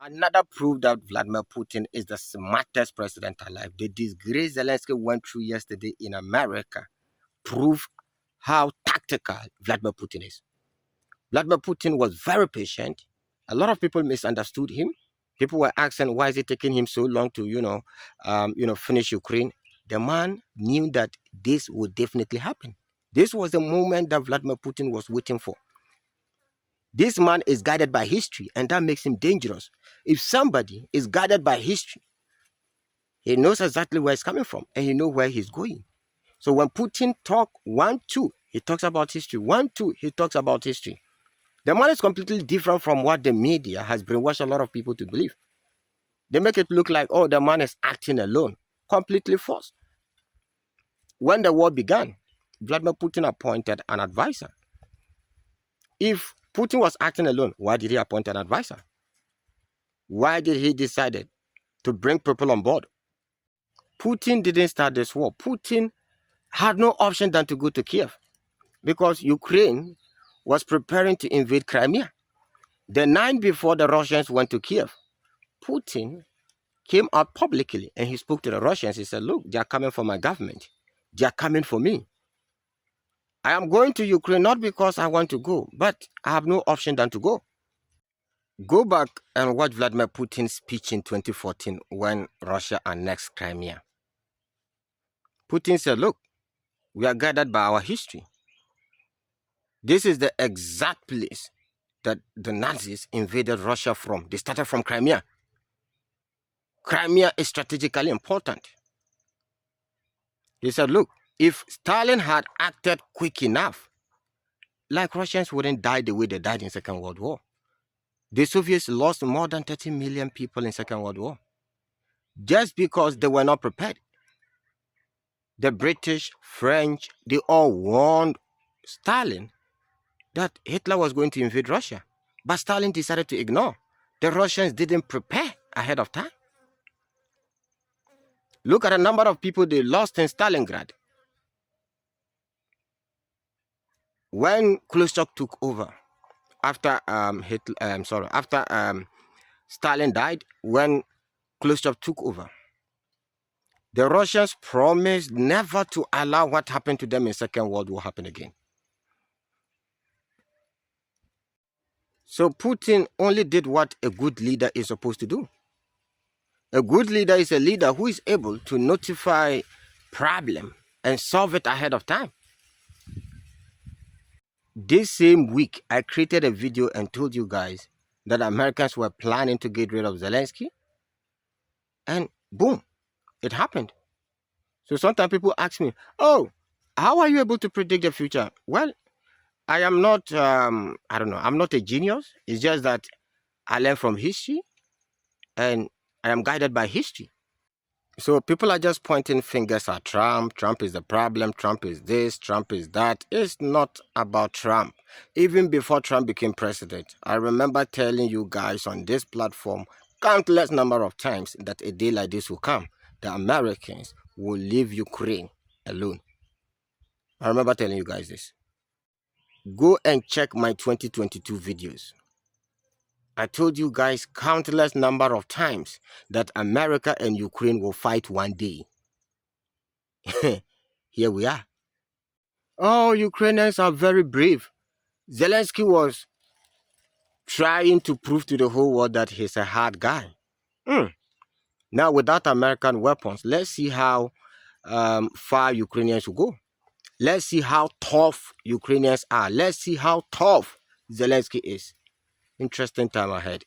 Another proof that Vladimir Putin is the smartest president alive. The disgrace Zelensky went through yesterday in America prove how tactical Vladimir Putin is. Vladimir Putin was very patient. A lot of people misunderstood him. People were asking, why is it taking him so long to, finish Ukraine? The man knew that this would definitely happen. This was the moment that Vladimir Putin was waiting for. This man is guided by history, and that makes him dangerous. If somebody is guided by history, he knows exactly where he's coming from, and he knows where he's going. So when Putin talks 1, 2, he talks about history. 1, 2, he talks about history. The man is completely different from what the media has brainwashed a lot of people to believe. They make it look like, oh, the man is acting alone. Completely false. When the war began, Vladimir Putin appointed an advisor. If Putin was acting alone, why did he appoint an advisor? Why did he decide to bring people on board? Putin didn't start this war. Putin had no option than to go to Kiev because Ukraine was preparing to invade Crimea. The night before the Russians went to Kiev, Putin came out publicly and he spoke to the Russians. He said, look, they are coming for my government. They are coming for me. I am going to Ukraine not because I want to go, but I have no option than to go. Go back and watch Vladimir Putin's speech in 2014 when Russia annexed Crimea. Putin said, look, we are guided by our history. This is the exact place that the Nazis invaded Russia from. They started from Crimea. Crimea is strategically important. He said, look, if Stalin had acted quick enough, like Russians wouldn't die the way they died in Second World War. The Soviets lost more than 30 million people in Second World War just because they were not prepared. The British, French, they all warned Stalin that Hitler was going to invade Russia. But Stalin decided to ignore. The Russians didn't prepare ahead of time. Look at the number of people they lost in Stalingrad. When Khrushchev took over, after Stalin died, when Khrushchev took over, the Russians promised never to allow what happened to them in Second World War happen again. So Putin only did what a good leader is supposed to do. A good leader is a leader who is able to notify problem and solve it ahead of time. This same week, I created a video and told you guys that Americans were planning to get rid of Zelensky. And boom, it happened. So sometimes people ask me, oh, how are you able to predict the future? Well, I am not, I'm not a genius. It's just that I learn from history and I am guided by history. So people are just pointing fingers at Trump. Trump is the problem. Trump is this. Trump is that. It's not about Trump. Even before Trump became president, I remember telling you guys on this platform countless number of times that a day like this will come. The Americans will leave Ukraine alone. I remember telling you guys this. Go and check my 2022 videos. I told you guys countless number of times that America and Ukraine will fight one day. Here we are. Oh, Ukrainians are very brave. Zelensky was trying to prove to the whole world that he's a hard guy. Now, without American weapons, let's see how far Ukrainians will go. Let's see how tough Ukrainians are. Let's see how tough Zelensky is. Interesting time ahead.